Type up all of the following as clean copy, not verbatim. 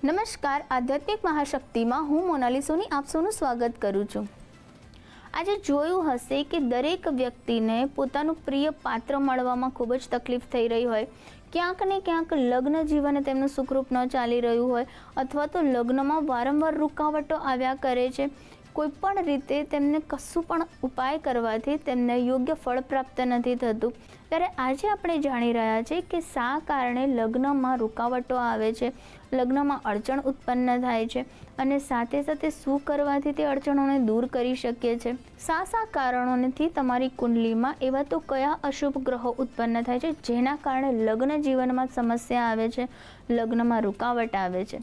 નમસ્કાર, આધ્યાત્મિક મહાશક્તિમાં હું મોનાલી સોની આપ સૌનું સ્વાગત કરું છું। આજે જોયું હશે કે દરેક વ્યક્તિને પોતાનું પ્રિય પાત્ર મળવામાં ખૂબ જ તકલીફ થઈ રહી હોય, ક્યાંક ને ક્યાંક લગ્ન જીવન તેમનું સુખરૂપ ન ચાલી રહ્યું હોય, અથવા તો લગ્નમાં વારંવાર રૂકાવટો આવ્યા કરે છે। કોઈ પણ રીતે તેમને કશું પણ ઉપાય કરવાથી તેમને યોગ્ય ફળ પ્રાપ્ત નથી થતું। ત્યારે આજે આપણે જાણી રહ્યા છીએ કે શા કારણે લગ્નમાં રૂકાવટો આવે છે, લગ્નમાં અડચણ ઉત્પન્ન થાય છે અને સાથે સાથે શું કરવાથી તે અડચણોને દૂર કરી શકીએ છીએ। શા કારણોથી તમારી કુંડલીમાં એવા તો કયા અશુભ ગ્રહો ઉત્પન્ન થાય છે જેના કારણે લગ્ન જીવનમાં સમસ્યા આવે છે, લગ્નમાં રૂકાવટ આવે છે।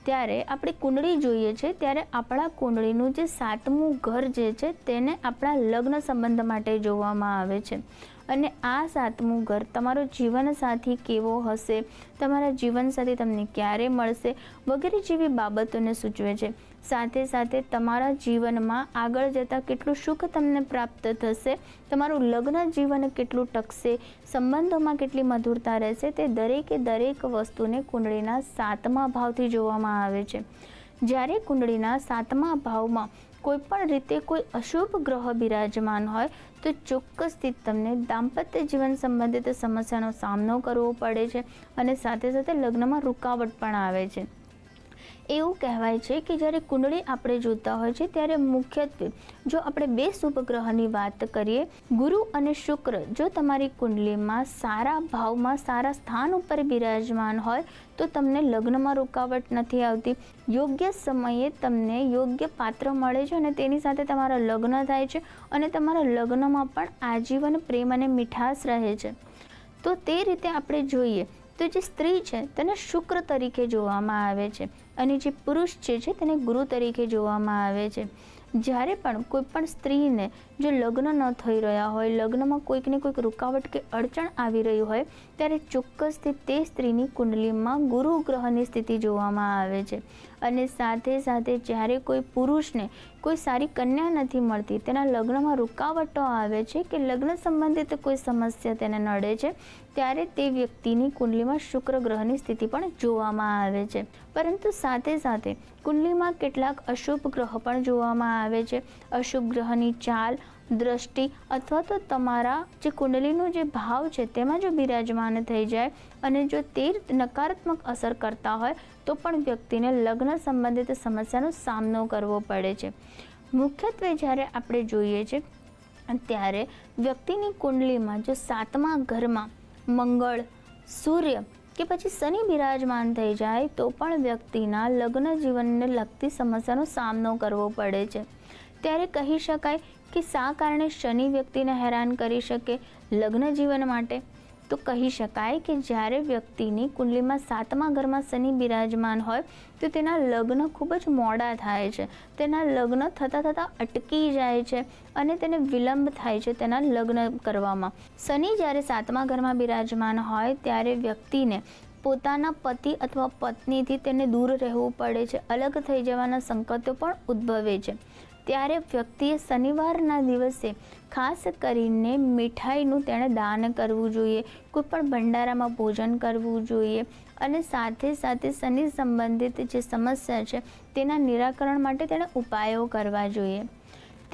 ત્યારે આપણે કુંડળી જોઈએ છે ત્યારે આપણા કુંડળીનું જે 7મું ઘર જે છે તેને આપણા લગ્ન સંબંધ માટે જોવામાં આવે છે અને આ 7મું ઘર તમારો જીવનસાથી કેવો હશે, તમારા જીવનસાથી તમને ક્યારે મળશે વગેરે જેવી બાબતોને સૂચવે છે। સાથે સાથે તમારા જીવનમાં આગળ જતાં કેટલું સુખ તમને પ્રાપ્ત થશે, તમારું લગ્ન જીવન કેટલું ટકશે, સંબંધોમાં કેટલી મધુરતા રહેશે, તે દરેક વસ્તુને કુંડળીના 7મા ભાવથી જોવામાં આવે છે। જ્યારે કુંડળીના 7મા ભાવમાં કોઈ પણ રીતે કોઈ અશુભ ગ્રહ બિરાજમાન હોય તો ચોક્કસથી તમને દાંપત્ય જીવન સંબંધિત સમસ્યાનો સામનો કરવો પડે છે અને સાથે સાથે લગ્નમાં રૂકાવટ પણ આવે છે। એવું કહેવાય છે કે જ્યારે કુંડળી આપણે જોતા હોય છે ત્યારે મુખ્યત્વે જો આપણે 2 શુભ ગ્રહની વાત કરીએ, ગુરુ અને શુક્ર જો તમારી કુંડલીમાં સારા ભાવમાં સારા સ્થાન ઉપર બિરાજમાન હોય તો તમને લગ્નમાં રૂકાવટ નથી આવતી, યોગ્ય સમયે તમને યોગ્ય પાત્ર મળે છે અને તેની સાથે તમારા લગ્ન થાય છે અને તમારા લગ્નમાં પણ આજીવન પ્રેમ અને મીઠાશ રહે છે। તો તે રીતે આપણે જોઈએ તો જે સ્ત્રી છે તેને શુક્ર તરીકે જોવામાં આવે છે અને જે પુરુષ છે તેને ગુરુ તરીકે જોવામાં આવે છે। જ્યારે પણ કોઈ પણ સ્ત્રીને જો લગ્ન ન થઈ રહ્યા હોય, લગ્નમાં કોઈક ને કોઈક રૂકાવટ કે અડચણ આવી રહી હોય ત્યારે ચોક્કસથી તે સ્ત્રીની કુંડલીમાં ગુરુ ગ્રહની સ્થિતિ જોવામાં આવે છે અને સાથે સાથે જ્યારે કોઈ પુરુષને કોઈ સારી કન્યા નથી મળતી, તેના લગ્નમાં રૂકાવટો આવે છે કે લગ્ન સંબંધિત કોઈ સમસ્યા તેને નડે છે ત્યારે તે વ્યક્તિની કુંડલીમાં શુક્ર ગ્રહની સ્થિતિ પણ જોવામાં આવે છે। પરંતુ સાથે સાથે કુંડલીમાં કેટલાક અશુભ ગ્રહ પણ જોવામાં આવે છે। અશુભ ગ્રહની ચાલ, દ્રષ્ટિ અથવા તો તમારા જે કુંડલીનો જે ભાવ છે તેમાં જો બિરાજમાન થઈ જાય અને જો તે નકારાત્મક અસર કરતા હોય તો પણ વ્યક્તિને લગ્ન સંબંધિત સમસ્યાનો સામનો કરવો પડે છે। મુખ્યત્વે જ્યારે આપણે જોઈએ છે ત્યારે વ્યક્તિની કુંડલીમાં જો 7મા ઘરમાં મંગળ, સૂર્ય કે પછી શનિ બિરાજમાન થઈ જાય તો પણ વ્યક્તિના લગ્ન જીવનને લગતી સમસ્યાનો સામનો કરવો પડે છે। ત્યારે કહી શકાય કે શા કારણે શનિ વ્યક્તિને હેરાન કરી શકે લગ્ન જીવન માટે, તો કહી શકાય કે જ્યારે વ્યક્તિની કુંડલીમાં 7મા ઘરમાં શનિ બિરાજમાન હોય તો તેના લગ્ન ખૂબ જ મોડા થાય છે, તેના લગ્ન થતાં અટકી જાય છે અને તેને વિલંબ થાય છે તેના લગ્ન કરવામાં। શનિ જ્યારે 7મા ઘરમાં બિરાજમાન હોય ત્યારે વ્યક્તિને પોતાના પતિ અથવા પત્નીથી તેને દૂર રહેવું પડે છે, અલગ થઈ જવાના સંકેતો પણ ઉદ્ભવે છે। ત્યારે વ્યક્તિએ શનિવારના દિવસે ખાસ કરીને મીઠાઈનું તેણે દાન કરવું જોઈએ, કોઈ પણ ભંડારામાં ભોજન કરવું જોઈએ અને સાથે સાથે શનિ સંબંધિત જે સમસ્યા છે તેના નિરાકરણ માટે તેણે ઉપાયો કરવા જોઈએ।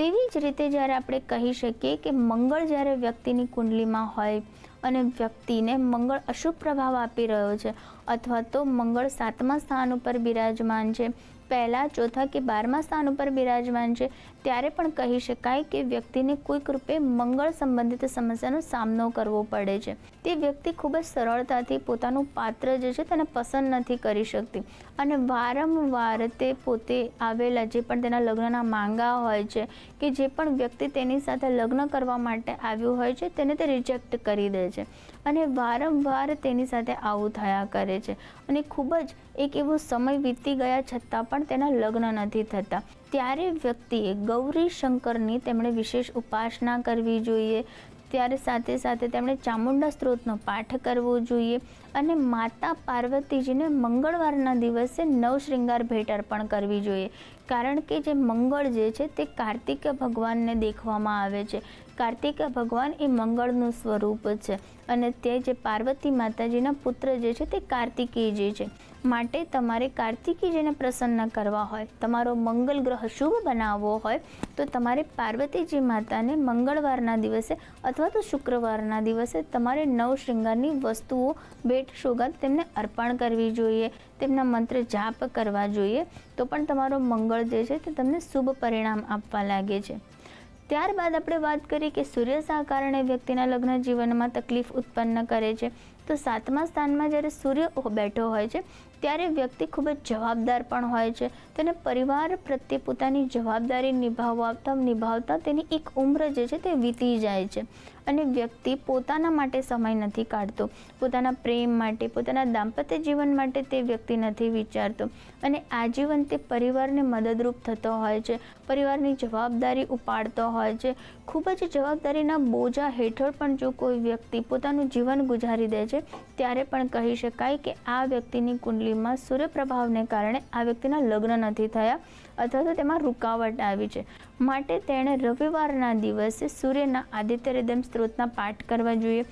તેવી જ રીતે જ્યારે આપણે કહી શકીએ કે મંગળ જ્યારે વ્યક્તિની કુંડલીમાં હોય અને વ્યક્તિને મંગળ અશુભ પ્રભાવ આપી રહ્યો છે અથવા તો મંગળ 7મા સ્થાન ઉપર બિરાજમાન છે, પહેલા, ચોથા કે 12મા સ્થાન ઉપર બિરાજમાન છે ત્યારે પણ કહી શકાય કે વ્યક્તિને કોઈક રૂપે મંગળ સંબંધિત સમસ્યાનો સામનો કરવો પડે છે। તે વ્યક્તિ ખૂબ જ સરળતાથી પોતાનું પાત્ર જે છે તેને પસંદ નથી કરી શકતી અને વારંવાર તે પોતે આવેલા જે પણ તેના લગ્નના માંગા હોય છે કે જે પણ વ્યક્તિ તેની સાથે લગ્ન કરવા માટે આવ્યું હોય છે તેને તે રિજેક્ટ કરી દે છે અને વારંવાર તેની સાથે આવું થયા કરે છે અને ખૂબ જ એક એવો સમય વીતી ગયા છતાં પણ તેના લગ્ન નથી થતા। ત્યારે વ્યક્તિએ ગૌરી શંકરની તેમણે વિશેષ ઉપાસના કરવી જોઈએ। ત્યારે સાથે સાથે તેમણે ચામુંડા સ્ત્રોતનો પાઠ કરવો જોઈએ અને માતા પાર્વતીજીને મંગળવારના દિવસે નવશૃંગાર ભેટ અર્પણ કરવી જોઈએ, કારણ કે જે મંગળ જે છે તે કાર્તિકેય ભગવાનને દેખવામાં આવે છે। કાર્તિકેય ભગવાન એ મંગળનું સ્વરૂપ છે અને તે જે પાર્વતી માતાજીના પુત્ર જે છે તે કાર્તિકેયજી છે માટે તમારે કાર્તિકીજીને પ્રસન્ન કરવા હોય, તમારો મંગલ ગ્રહ શુભ બનાવવો હોય તો તમારે પાર્વતીજી માતાને મંગળવારના દિવસે અથવા તો શુક્રવારના દિવસે તમારે નવ શૃંગારની વસ્તુઓ, ભેટ સોગાદ તેમને અર્પણ કરવી જોઈએ, તેમના મંત્ર જાપ કરવા જોઈએ, તો પણ તમારો મંગળ જે છે તે તમને શુભ પરિણામ આપવા લાગે છે. ત્યારબાદ આપણે વાત કરીએ કે સૂર્ય કારણે વ્યક્તિના લગ્ન જીવનમાં તકલીફ ઉત્પન્ન કરે છે. તો 7મા સ્થાનમાં જ્યારે સૂર્ય બેઠો હોય છે ત્યારે વ્યક્તિ ખૂબ જ જવાબદાર પણ હોય છે. તેને પરિવાર પ્રત્યે પોતાની જવાબદારી નિભાવતા તેની એક ઉંમર જે છે તે વીતી જાય છે અને વ્યક્તિ પોતાના માટે સમય નથી કાઢતો, પોતાના પ્રેમ માટે, પોતાના દાંપત્ય જીવન માટે તે વ્યક્તિ નથી વિચારતો અને આજીવન તે પરિવારને મદદરૂપ થતો હોય છે, પરિવારની જવાબદારી ઉપાડતો હોય છે. ખૂબ જ જવાબદારીના બોજા હેઠળ પણ જો કોઈ વ્યક્તિ પોતાનું જીવન ગુજારી દે છે ત્યારે પણ કહી શકાય કે આ વ્યક્તિની કુંડલીમાં સૂર્યપ્રભાવને કારણે આ વ્યક્તિના લગ્ન નથી થયા અથવા તો તેમાં રૂકાવટ આવી છે. માટે તેણે રવિવારના દિવસે સૂર્યના આદિત્ય હૃદય સ્ત્રોતના પાઠ કરવા જોઈએ.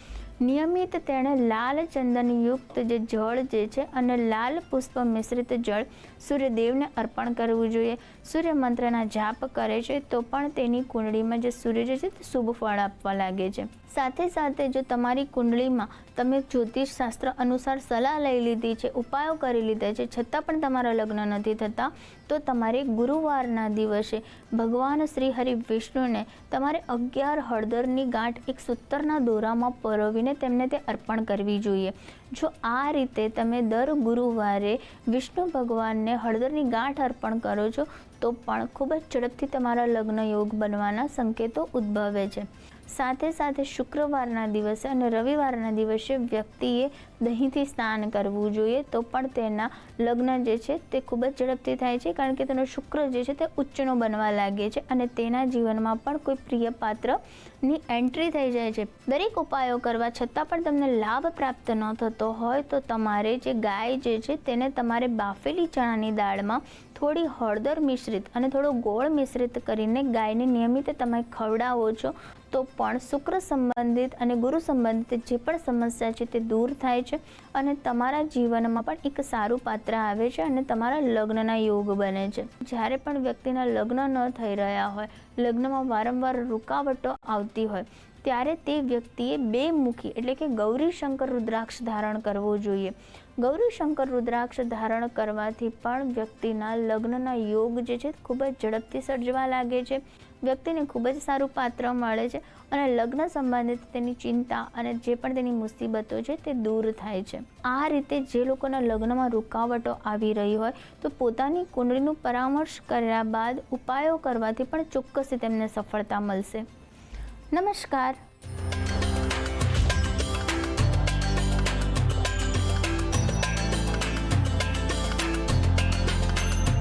નિયમિત તેણે લાલ ચંદનયુક્ત જે જળ જે છે અને લાલ પુષ્પ મિશ્રિત જળ સૂર્યદેવને અર્પણ કરવું જોઈએ. સૂર્ય મંત્રના જાપ કરે છે તો પણ તેની કુંડળીમાં જે સૂર્ય જે છે તે શુભ ફળ આપવા લાગે છે. સાથે સાથે જો તમારી કુંડળીમાં તમે જ્યોતિષ શાસ્ત્ર અનુસાર સલાહ લઈ લીધી છે, ઉપાયો કરી લીધા છે, છતાં પણ તમારા લગ્ન નથી થતા, તો તમારે ગુરુવારના દિવસે ભગવાન શ્રી હરિ વિષ્ણુને તમારે 11 હળદરની ગાંઠ એક સૂતરના દોરામાં પરોવીને તેમને તે અર્પણ કરવી જોઈએ. જો આ રીતે તમે દર ગુરુવારે વિષ્ણુ ભગવાનને હળદરની ગાંઠ અર્પણ કરો છો તો પણ ખૂબ જ ઝડપથી તમારા લગ્ન યોગ બનવાના સંકેતો ઉદ્ભવે છે. સાથે સાથે શુક્રવારના દિવસે અને રવિવારના દિવસે વ્યક્તિએ દહીંથી સ્નાન કરવું જોઈએ, તો પણ તેના લગ્ન જે છે તે ખૂબ જ ઝડપથી થાય છે, કારણ કે તેનો શુક્ર જે છે તે ઉચ્ચનો બનવા લાગે છે અને તેના જીવનમાં પણ કોઈ પ્રિય પાત્રની એન્ટ્રી થઈ જાય છે. દરેક ઉપાયો કરવા છતાં પણ તમને લાભ પ્રાપ્ત ન થતો હોય તો તમારે જે ગાય જે છે તેને તમારે બાફેલી ચણાની દાળમાં થોડી હળદર મિશ્રિત અને થોડો ગોળ મિશ્રિત કરીને ગાયને નિયમિત તમે ખવડાવો છો તો પણ શુક્ર સંબંધિત અને ગુરુ સંબંધિત જે પણ સમસ્યા છે તે દૂર થાય છે અને તમારા જીવનમાં પણ એક સારું પાત્ર આવે છે અને તમારા લગ્નના યોગ બને છે. જ્યારે પણ વ્યક્તિના લગ્ન ન થઈ રહ્યા હોય, લગ્નમાં વારંવાર રૂકાવટો આવતી હોય, ત્યારે તે વ્યક્તિએ 2 મુખી એટલે કે ગૌરી શંકર રુદ્રાક્ષ ધારણ કરવો જોઈએ. ગૌરી શંકર રુદ્રાક્ષ ધારણ કરવાથી પણ વ્યક્તિના લગ્નના યોગ જે છે ખૂબ જ ઝડપથી સર્જવા લાગે છે, વ્યક્તિને ખૂબ જ સારું પાત્ર મળે છે અને લગ્ન સંબંધિત તેની ચિંતા અને જે પણ તેની મુસીબતો છે તે દૂર થાય છે. આ રીતે જે લોકોના લગ્નમાં રૂકાવટો આવી રહી હોય તો પોતાની કુંડળીનું પરામર્શ કર્યા બાદ ઉપાયો કરવાથી પણ ચોક્કસથી તેમને સફળતા મળશે. નમસ્કાર.